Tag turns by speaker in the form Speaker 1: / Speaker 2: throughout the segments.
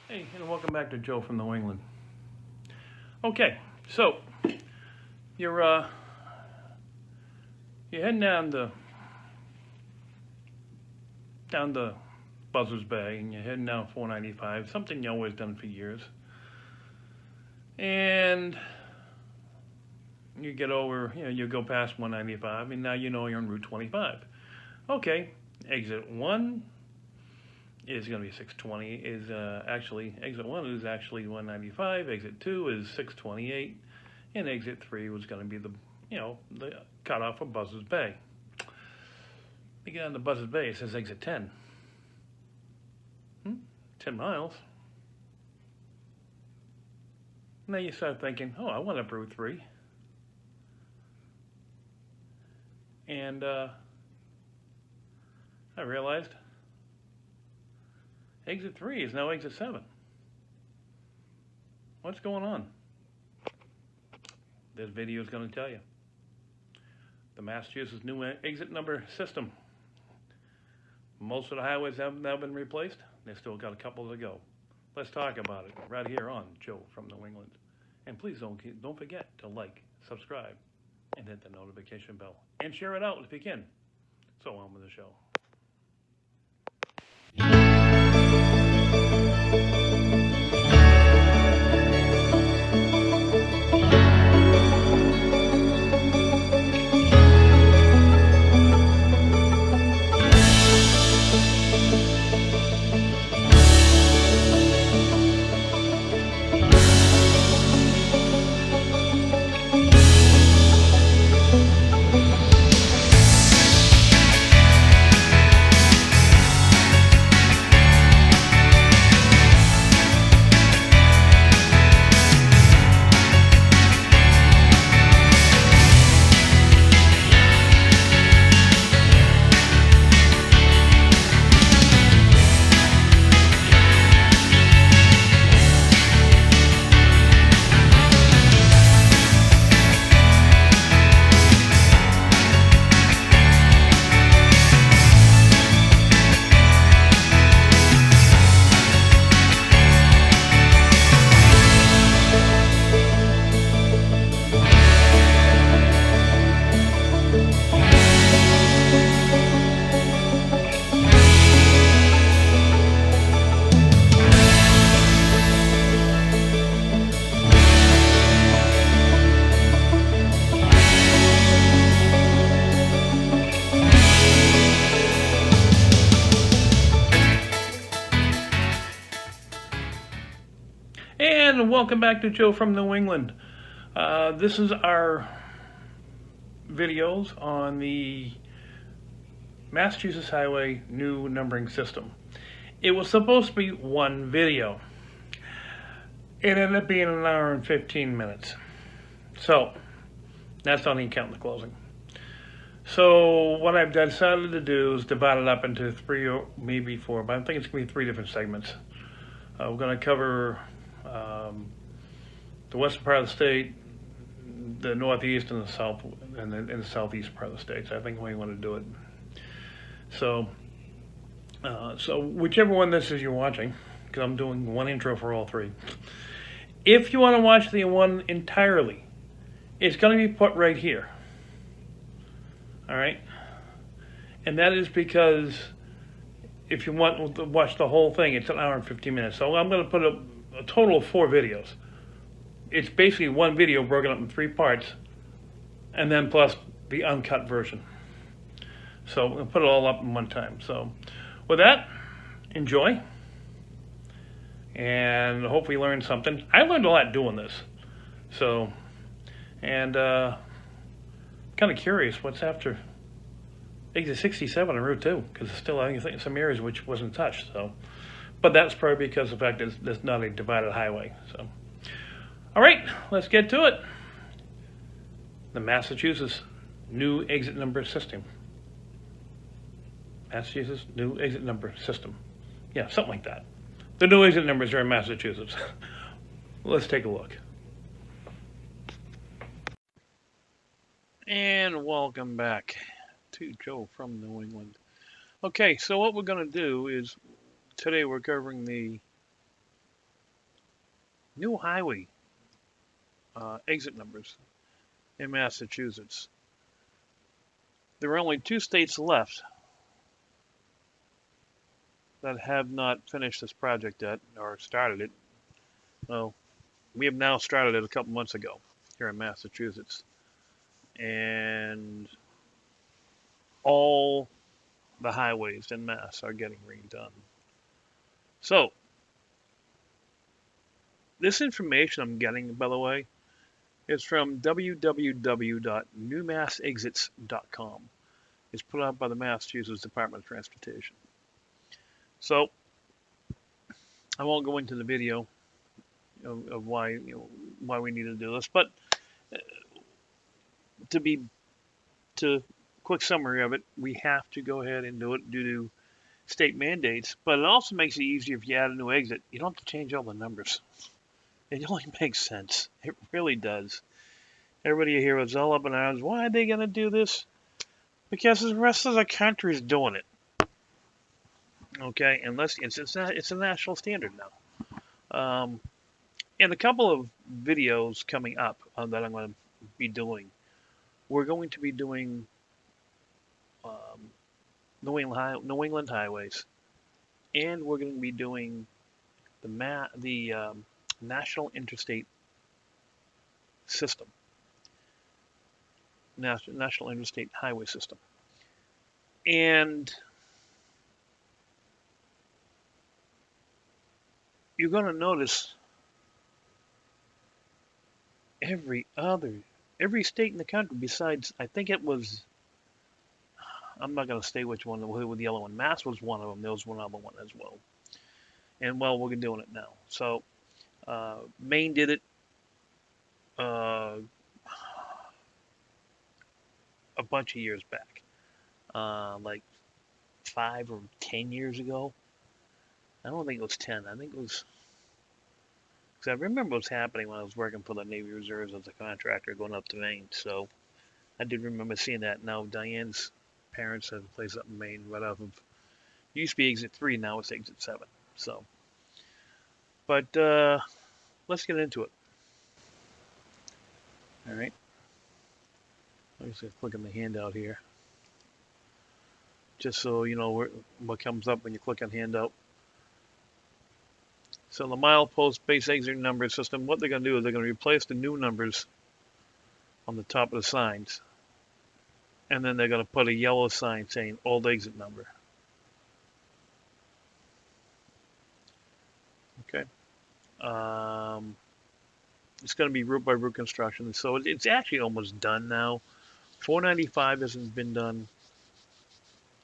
Speaker 1: Hey, and welcome back to Joe from New England. Okay, so you're uh, you're heading down the Buzzards Bay, and you're heading down 495, something you always done for years, and you get over, you go past 195, and now you know you're on Route 25. Okay, exit one is going to be 620. Exit one is actually 195. Exit two is 628, and exit three was going to be the cutoff of Buzzards Bay. You get on the Buzzards Bay, it says exit 10. 10 miles. Now you start thinking, oh, I went up Route 3. And I realized exit 3 is now exit 7. What's going on? This video is going to tell you. The Massachusetts new exit number system. Most of the highways have now been replaced. They've still got a couple to go. Let's talk about it right here on Joe from New England. And please don't forget to like, subscribe, and hit the notification bell. And share it out if you can. So on with the show. And welcome back to Joe from New England. This is our videos on the Massachusetts Highway new numbering system. It was supposed to be one video. It ended up being an hour and 15 minutes. So, that's not even counting the closing. So, what I've decided to do is divide it up into 3 or maybe 4, but I think it's going to be 3 different segments. We're going to cover the western part of the state, the northeast, and the south, and the southeast part of the state. So I think we want to do it. So whichever one this is you're watching, because I'm doing one intro for all 3. If you want to watch the one entirely, it's going to be put right here. All right, and that is because if you want to watch the whole thing, it's an hour and 15 minutes. So I'm going to put a total of 4 videos. It's basically one video broken up in 3 parts, and then plus the uncut version. So we'll put it all up in one time. So with that, enjoy, and hopefully learn something. I learned a lot doing this. So, and kind of curious what's after exit 67 on Route 2, because it's still, I think, some areas which wasn't touched. So, but that's probably because of the fact that there's not a divided highway. So, all right, let's get to it. The Massachusetts new exit number system. Massachusetts new exit number system. Yeah, something like that. The new exit numbers are in Massachusetts. Let's take a look. And welcome back to Joe from New England. Okay, so what we're going to do is, today we're covering the new highway exit numbers in Massachusetts. There are only 2 states left that have not finished this project yet or started it. Well, we have now started it a couple months ago here in Massachusetts, and all the highways in Mass are getting redone. So, this information I'm getting, by the way, is from www.newmassexits.com. It's put out by the Massachusetts Department of Transportation. So, I won't go into the video of why why we need to do this, but to be to quick summary of it, we have to go ahead and do it due to state mandates. But it also makes it easier if you add a new exit. You don't have to change all the numbers. It only makes sense. It really does. Everybody here was all up in arms. Why are they going to do this? Because the rest of the country is doing it. Okay, unless it's a national standard now. And a couple of videos coming up that I'm going to be doing. We're going to be doing um, New England highways, and we're going to be doing the National Interstate System, National Interstate Highway System, and you're going to notice every state in the country besides, I think it was, I'm not going to say which one, with the yellow one. Mass was one of them. There was one other one as well. And well, we're doing it now. So Maine did it uh, a bunch of years back, like 5 or 10 years ago. I don't think it was 10. I think it was, because I remember what was happening when I was working for the Navy Reserves as a contractor going up to Maine. So I did remember seeing that. Now Diane's parents have a place up in Maine right off of, it used to be exit 3, now it's exit 7. So, but let's get into it. All right. I'm just going to click on the handout here, just so you know what comes up when you click on handout. So the milepost base exit number system, what they're going to do is they're going to replace the new numbers on the top of the signs, and then they're going to put a yellow sign saying old exit number. Okay. It's going to be route by route construction, so it's actually almost done now. 495 hasn't been done.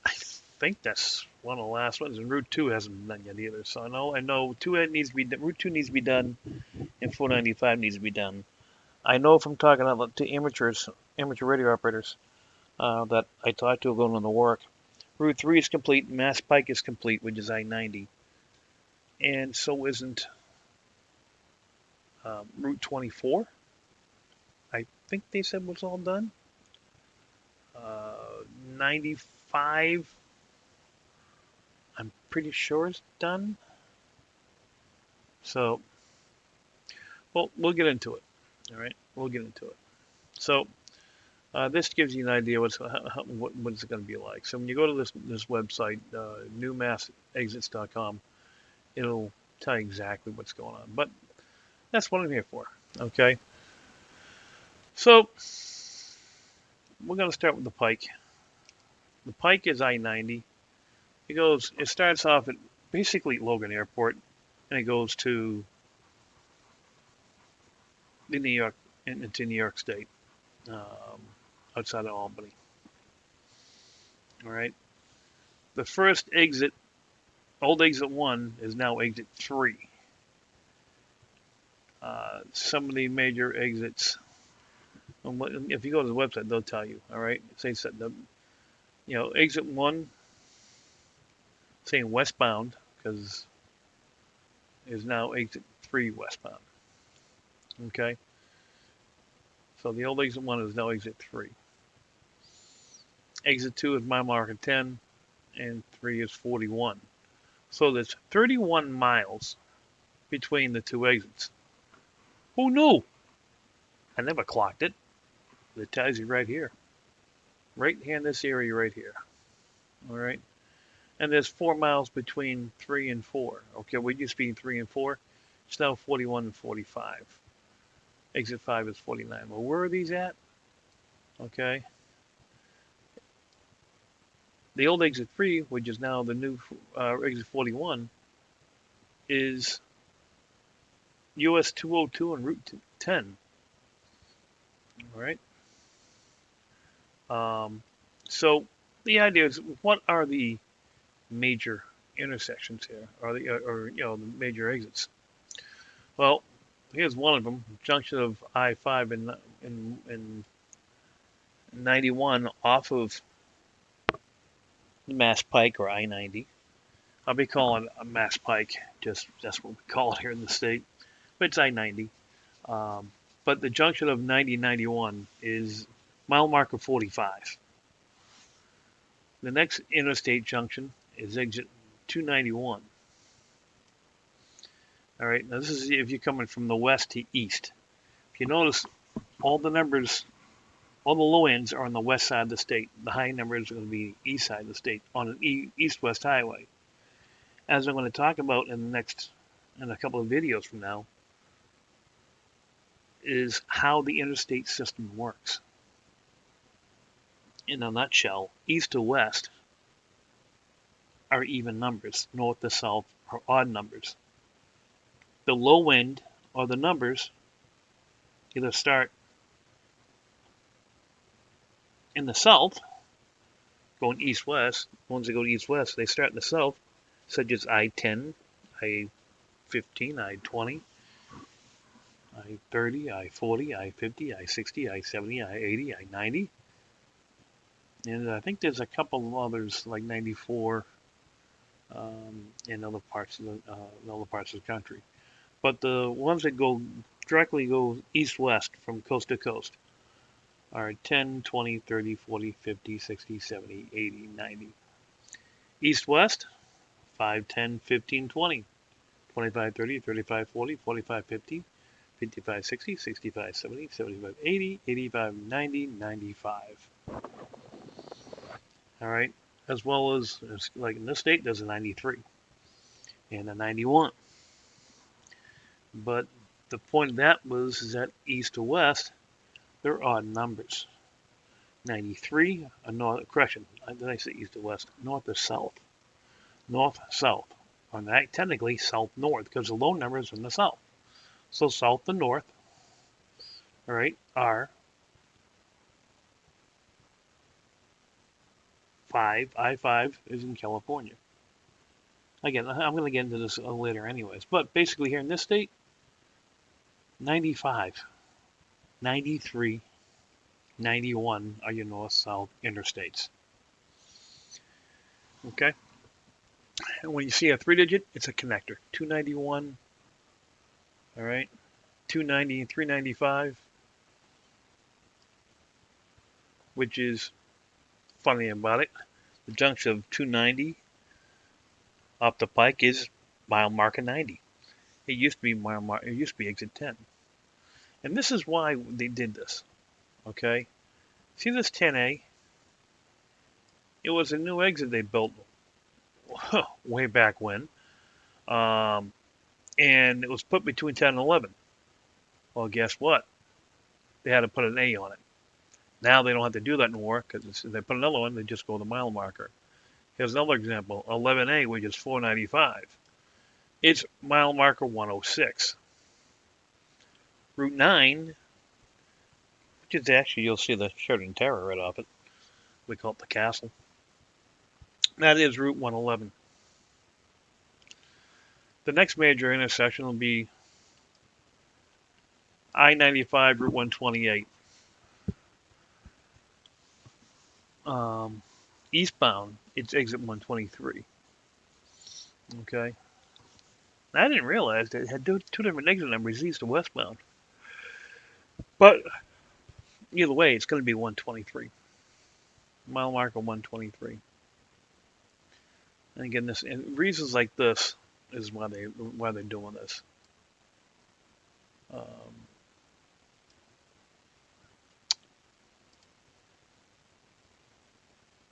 Speaker 1: I think that's one of the last ones, and Route 2 hasn't been done yet either. So I know Route 2 needs to be done, and 495 needs to be done. I know from talking to amateur radio operators that I talked to going on the work. Route 3 is complete, Mass Pike is complete, which is I-90, and so isn't Route 24. I think they said was all done. 95, I'm pretty sure it's done. So, well, we'll get into it. All right, we'll get into it. So, this gives you an idea what it's going to be like. So when you go to this website, newmassexits.com, it'll tell you exactly what's going on. But that's what I'm here for. Okay. So we're going to start with the Pike. The Pike is I-90. It starts off at basically Logan Airport, and it goes to New York, into New York State, outside of Albany. All right. The first exit, old exit 1, is now exit 3. Some of the major exits, if you go to the website, they'll tell you. All right. Exit 1, saying westbound, because is now exit 3 westbound. Okay. So the old exit 1 is now exit 3. Exit 2 is mile marker 10, and 3 is 41. So there's 31 miles between the two exits. Who knew? I never clocked it. It tells you right here. Right here in this area right here. All right. And there's 4 miles between 3 and 4. Okay, we used to be 3 and 4. It's now 41 and 45. Exit 5 is 49. Well, where are these at? Okay. The old exit 3, which is now the new exit 41, is US 202 and Route 10. All right. So the idea is, what are the major intersections here, or the major exits? Well, here's one of them: junction of I-5 and 91 off of Mass Pike, or I-90. I'll be calling it a Mass Pike, just that's what we call it here in the state, but it's I-90. But the junction of 90-91 is mile marker 45. The next interstate junction is exit 291. All right, now this is if you're coming from the west to east. If you notice, all the numbers, all the low ends are on the west side of the state. The high numbers are going to be east side of the state on an east-west highway. As I'm going to talk about in a couple of videos from now, is how the interstate system works. In a nutshell, east to west are even numbers, north to south are odd numbers. The low end, or the numbers, either start in the south, going east-west. Ones that go east-west, they start in the south, such as I-10, I-15, I-20, I-30, I-40, I-50, I-60, I-70, I-80, I-90. And I think there's a couple of others, like 94, in other parts of the country. But the ones that directly go east-west from coast to coast are 10, 20, 30, 40, 50, 60, 70, 80, 90. East-west, 5, 10, 15, 20, 25, 30, 35, 40, 45, 50, 55, 60, 65, 70, 75, 80, 85, 90, 95. All right, as well as like in this state, there's a 93 and a 91. But the point of that is that east to west, they're odd numbers. 93, correction, did I say east to west? North to south. North-south. Or technically south-north, because the low number is in the south. So south to north, all right, are 5. I-5 is in California. Again, I'm going to get into this later anyways. But basically here in this state, 95, 93, 91 are your north-south interstates. Okay? And when you see a 3-digit, it's a connector. 291, all right? 290 and 395, which is funny about it. The junction of 290 up the pike is mile marker 90. It used to be exit 10. And this is why they did this. Okay? See this 10A? It was a new exit they built way back when. And it was put between 10 and 11. Well, guess what? They had to put an A on it. Now they don't have to do that anymore, because if they put another one, they just go the mile marker. Here's another example, 11A, which is 495. It's mile marker 106. Route 9, which is actually, you'll see the Sheridan Tower right off it. We call it the castle. That is Route 111. The next major intersection will be I-95, Route 128. Eastbound, it's exit 123. Okay. I didn't realize that it had two different exit numbers, east and westbound. But either way, it's going to be 123. Mile marker 123. And again, reasons like this is why they're doing this.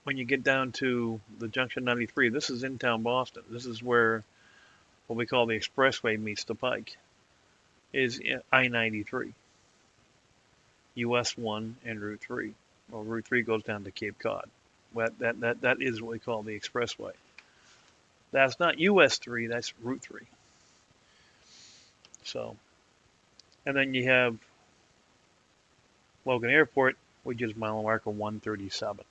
Speaker 1: when you get down to the junction 93, this is in town Boston. This is where what we call the expressway meets the pike, is I-93, US 1 and Route 3. Well, Route 3 goes down to Cape Cod. That is what we call the expressway. That's not US 3, that's Route 3. So, and then you have Logan Airport, which is mile marker 137.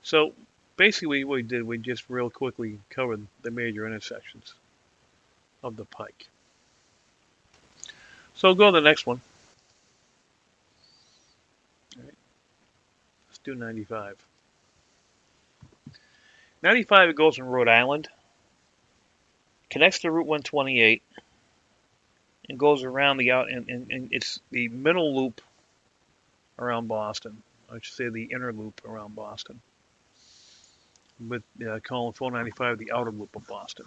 Speaker 1: So basically what we did, we just real quickly covered the major intersections of the pike. So go to the next one. All right. Let's do 95. 95, it goes in Rhode Island, connects to Route 128, and goes around the out, and it's the middle loop around Boston. I should say the inner loop around Boston. With calling 495 the outer loop of Boston.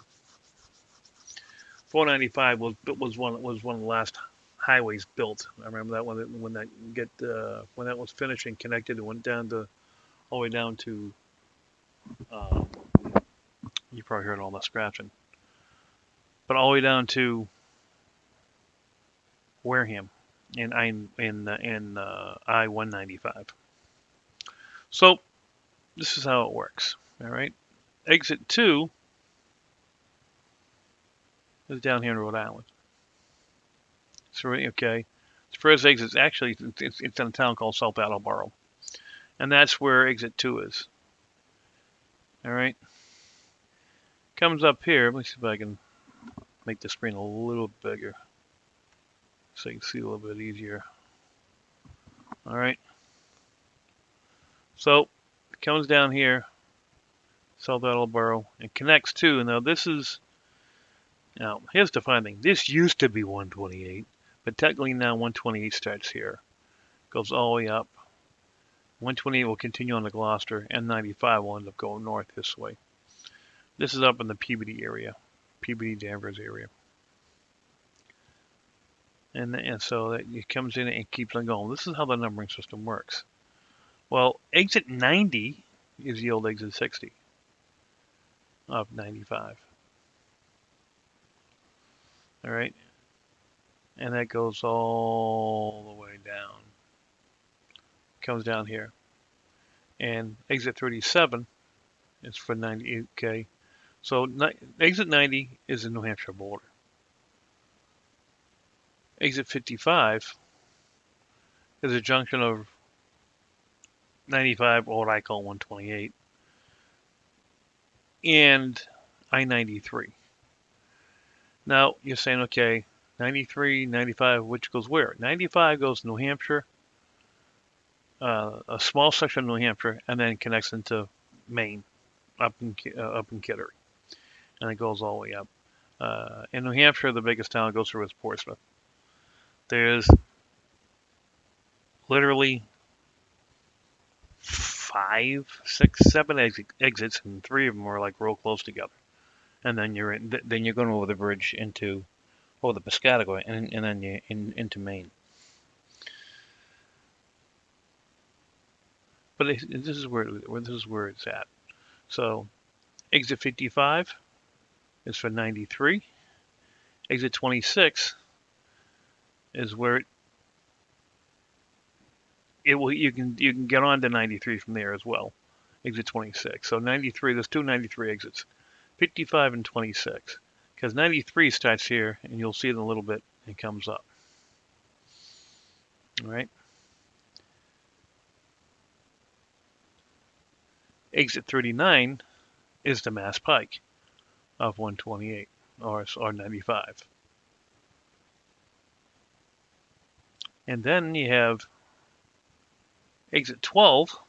Speaker 1: 495 was one of the last highways built. I remember that when that was finished and connected, it went down to all the way down to. You probably heard all that scratching, but all the way down to Wareham in I-195. So this is how it works. All right, exit 2 is down here in Rhode Island. So okay, the first exit is actually it's in a town called South Attleboro, and that's where exit 2 is. All right, comes up here. Let me see if I can make the screen a little bigger so you can see a little bit easier. All right, so it comes down here, South Attleboro, and connects to. Now here's the fun thing. This used to be 128, but technically now 128 starts here, goes all the way up. 128 will continue on to Gloucester, and 95 will end up going north this way. This is up in the Peabody area, Peabody Danvers area. And so it comes in and keeps on going. This is how the numbering system works. Well, exit 90 is the old exit 60 of 95. All right. And that goes all the way down. Comes down here. And exit 37 is for 98. Okay. So exit 90 is the New Hampshire border. Exit 55 is a junction of 95, or what I call 128, and I-93. Now, you're saying, okay, 93, 95, which goes where? 95 goes to New Hampshire, a small section of New Hampshire, and then connects into Maine, up in Kittery. And it goes all the way up. In New Hampshire, the biggest town it goes through is Portsmouth. There's literally 5, 6, 7 exits, and 3 of them are like real close together. And then you're going over the bridge into the Piscataqua, and then you into Maine. But this is where it's at. So exit 55 is for 93. Exit 26 is where you can get on to 93 from there as well. Exit 26. So 93, there's 2 93 exits, 55 and 26. Because 93 starts here, and you'll see it in a little bit, and comes up. All right. Exit 39 is the Mass Pike of 128 or 95. And then you have exit 12,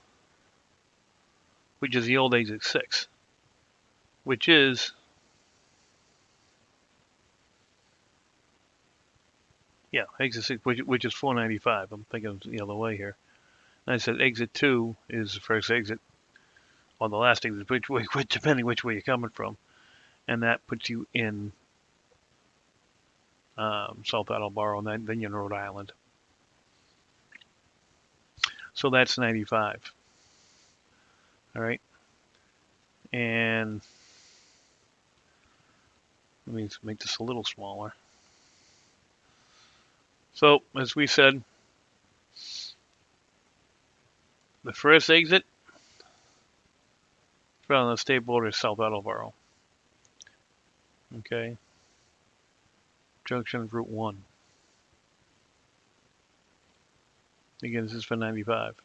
Speaker 1: which is the old exit 6, which is exit 6, which is 495. I'm thinking the other way here. And I said exit 2 is the first exit, or the last exit, depending which way you're coming from, and that puts you in South Attleboro, and then you're in Rhode Island. So that's 95. All right. And let me make this a little smaller. So, as we said, the first exit from the state border is South Attleboro. Okay. Junction of Route 1. Again, this is for 95.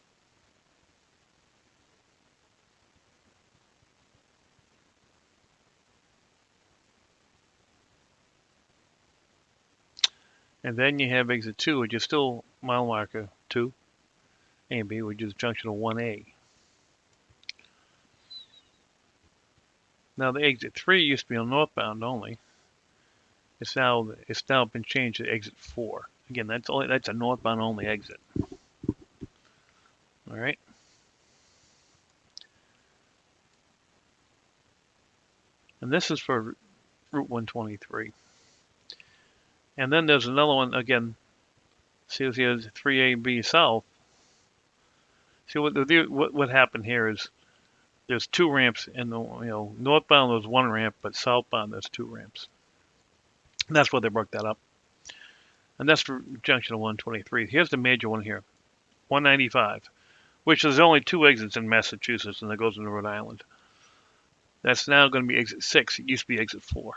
Speaker 1: And then you have exit 2, which is still mile marker 2, A and B, which is junction of 1A. Now the exit 3 used to be on northbound only. It's now been changed to exit 4. Again, that's a northbound only exit. All right. And this is for Route 123. And then there's another one again. See, here's 3A and B south. See what happened here is there's 2 ramps in the northbound there's 1 ramp, but southbound there's 2 ramps. And that's why they broke that up. And that's for junction of 123. Here's the major one here, 195, which is only 2 exits in Massachusetts, and it goes into Rhode Island. That's now going to be exit 6. It used to be exit 4.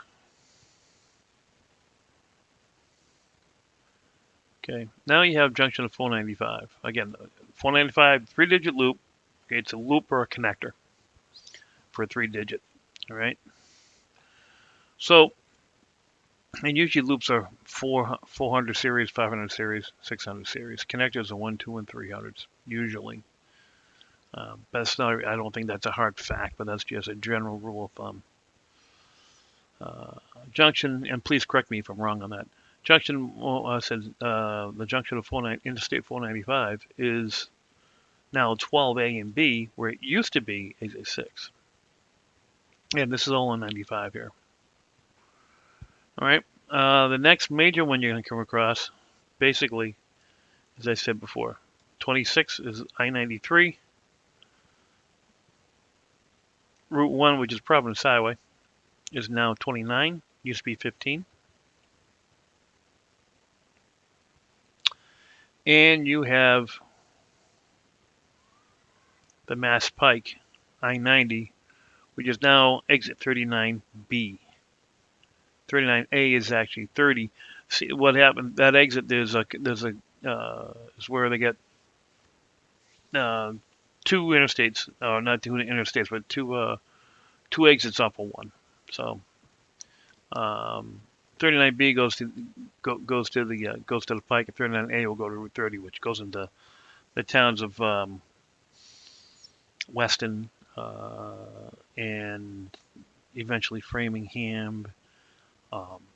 Speaker 1: Okay, now you have junction of 495. Again, 495, 3-digit loop. Okay, it's a loop or a connector for a 3-digit. All right. So, and usually loops are 400 series, 500 series, 600 series. Connectors are 1, 2, and 300s usually. That's not. I don't think that's a hard fact, but that's just a general rule of thumb. Junction, and please correct me if I'm wrong on that. Junction said the junction of Interstate 495 is now 12A and B, where it used to be exit 6. And this is all on 95 here. All right. The next major one you're going to come across, basically, as I said before, 26 is I-93. Route 1, which is Providence Highway, is now 29. Used to be 15. And you have the Mass Pike, I-90, which is now exit 39B. 39A is actually 30. See what happened? That exit is where they get 2 interstates, or not 2 interstates, but two exits off of one. So 39B goes to the Pike, and 39A will go to Route 30, which goes into the towns of Weston and eventually Framingham,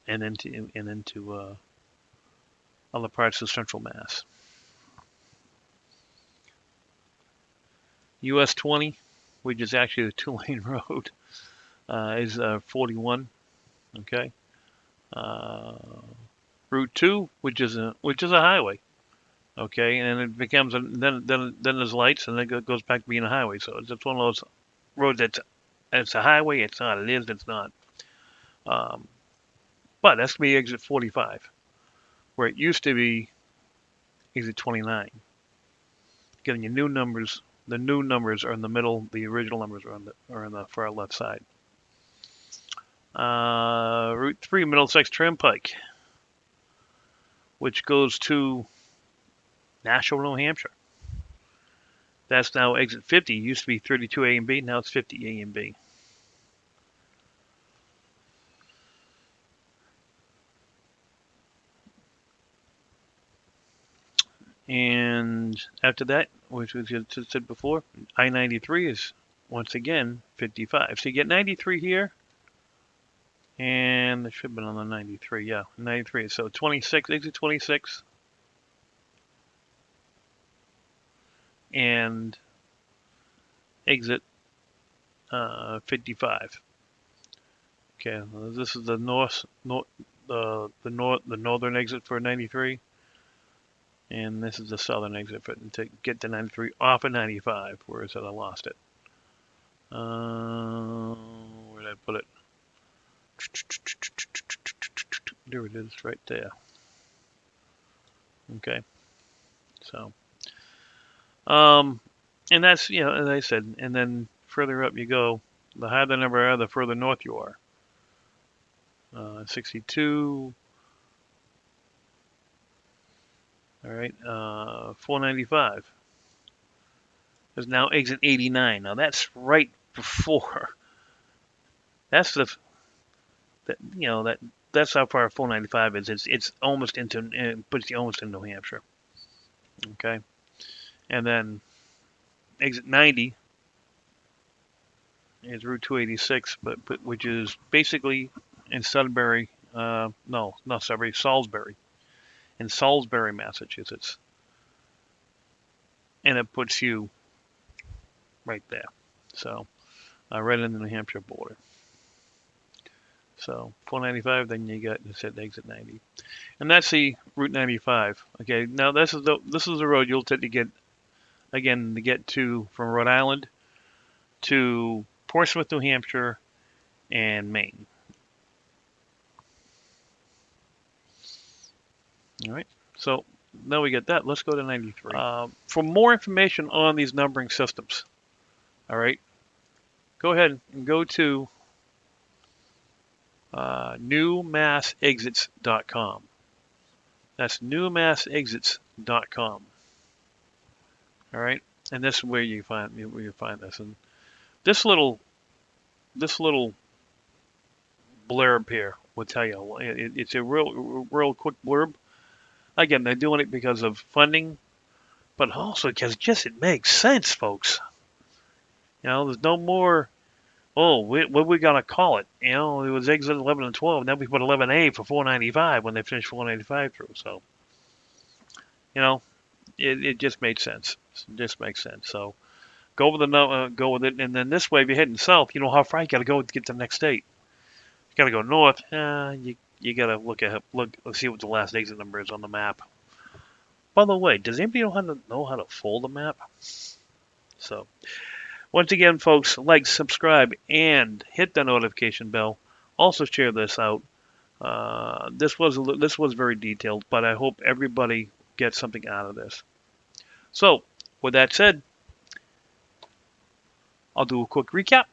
Speaker 1: and into other parts of Central Mass. US 20, which is actually a 2-lane road, is 41. Okay. Route 2, which is a highway. Okay, and it becomes then there's lights, and then it goes back to being a highway. So it's one of those roads it's a highway. It's not. It is. It's not. But that's gonna be exit 45, where it used to be exit 29. Getting your new numbers. The new numbers are in the middle. The original numbers are on the far left side. Route 3, Middlesex Turnpike, which goes to Nashville, New Hampshire. That's now exit 50. It used to be 32A and B. Now it's 50A and B. And after that, which was said before, I-93 is once again 55. So you get 93 here, and it should have been on the 93. Yeah, 93. So 26, exit 26, and exit 55. Okay, this is the northern exit for 93. And this is the southern exit for to get to 93 off of 95. Where is it? I lost it. Where did I put it? There it is, right there. Okay. So, and that's, you know, as I said, and then further up you go, the higher the number are, the further north you are. 62. All right. 495 is now exit 89. Now that's right before. That's the, you know, that's how far 495 is. It's almost into, puts you almost in New Hampshire. Okay. And then exit 90 is Route 286, but which is basically in Sudbury. No, not Sudbury, Salisbury, in Salisbury, Massachusetts, and it puts you right there. So, right in the New Hampshire border. So 495, then you got exit 90, and that's the Route 95. Okay, now this is the road you'll take to get to from Rhode Island to Portsmouth, New Hampshire, and Maine. All right, so now we get that. Let's go to 93. For more information on these numbering systems, all right, go ahead and go to newmassexits.com. That's newmassexits.com. All right, and this is where you find this. And this little blurb here will tell you. It's a real quick blurb. Again, they're doing it because of funding, but also because just it makes sense, folks. You know, there's no more. Oh, what we gonna call it? You know, it was exit 11 and 12. Now we put 11A for 495 when they finished 495 through. So, you know, it just made sense. It just makes sense. So, go with it, and then this way, if you're heading south, you know how far you gotta go to get to the next state. You gotta go north. You gotta look, see what the last exit number is on the map. By the way, does anybody know how to fold a map? So, once again, folks, like, subscribe, and hit the notification bell. Also, share this out. This was very detailed, but I hope everybody gets something out of this. So, with that said, I'll do a quick recap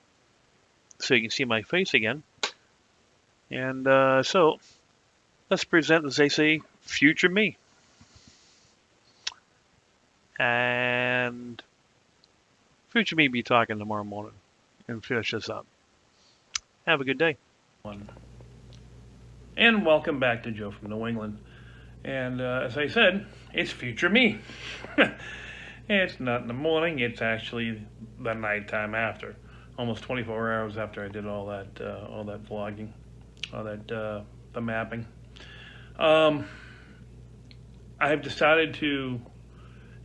Speaker 1: so you can see my face again. And so, let's present, as they say, future me. And future me be talking tomorrow morning and finish this up. Have a good day. And welcome back to Joe from New England. And as I said, it's future me. It's not in the morning, it's actually the nighttime after. Almost 24 hours after I did all that vlogging, all that the mapping. I have decided to,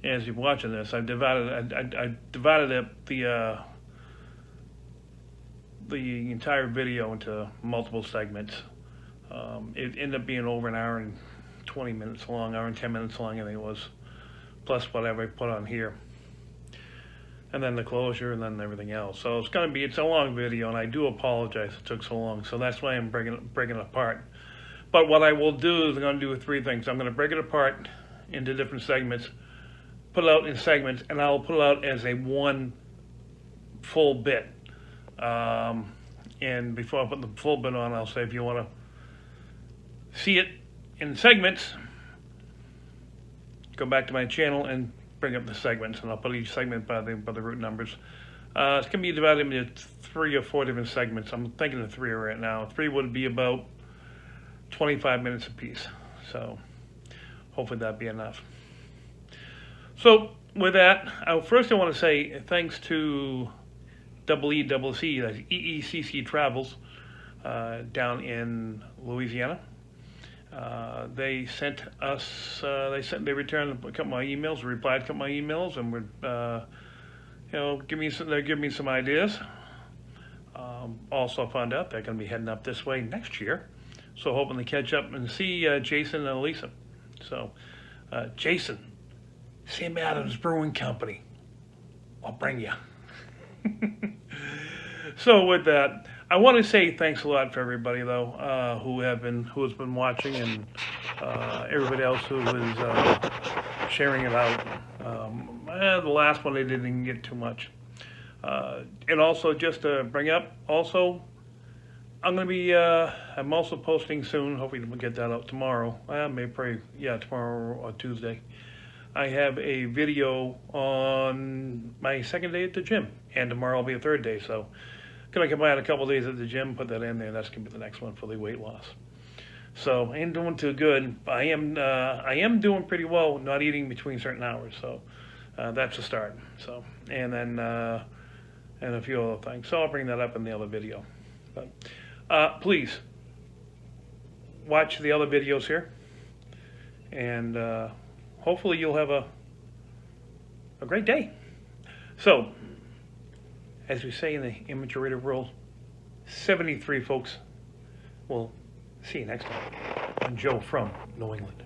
Speaker 1: as you're watching this, I've divided up the entire video into multiple segments. It ended up being over an hour and 20 minutes long, hour and 10 minutes long, I think it was, plus whatever I put on here, and then the closure, and then everything else. So it's a long video, and I do apologize it took so long. So that's why I'm breaking it apart. But what I will do is I'm going to do three things. I'm going to break it apart into different segments, put it out in segments, and I'll put it out as a one full bit. And before I put the full bit on, I'll say if you want to see it in segments, go back to my channel and bring up the segments, and I'll put each segment by the route numbers. It's going to be divided into 3 or 4 different segments. I'm thinking of 3 right now. 3 would be about 25 minutes apiece. So hopefully that'd be enough. So with that, first I want to say thanks to EECC, that's EECC Travels, down in Louisiana. They sent us, they returned a couple of my emails, replied to a couple of my emails, and would, they give me some ideas. Also found out they're going to be heading up this way next year, so hoping to catch up and see Jason and Elisa. So Jason, Sam Adams Brewing Company. I'll bring you. So with that, I want to say thanks a lot for everybody though who has been watching, and everybody else who is sharing it out. The last one I didn't get too much. And also just to bring up, also I'm also posting soon. Hopefully we'll get that out tomorrow. Tomorrow or Tuesday. I have a video on my second day at the gym, and tomorrow will be a third day. So, gonna combine a couple days at the gym, put that in there. That's gonna be the next one for the weight loss. So, I ain't doing too good. I am doing pretty well, not eating between certain hours. So, that's a start. So, and then and a few other things. So I'll bring that up in the other video. But please watch the other videos here, and hopefully you'll have a great day. So, as we say in the immature world, 73 folks. We'll see you next time on Joe from New England.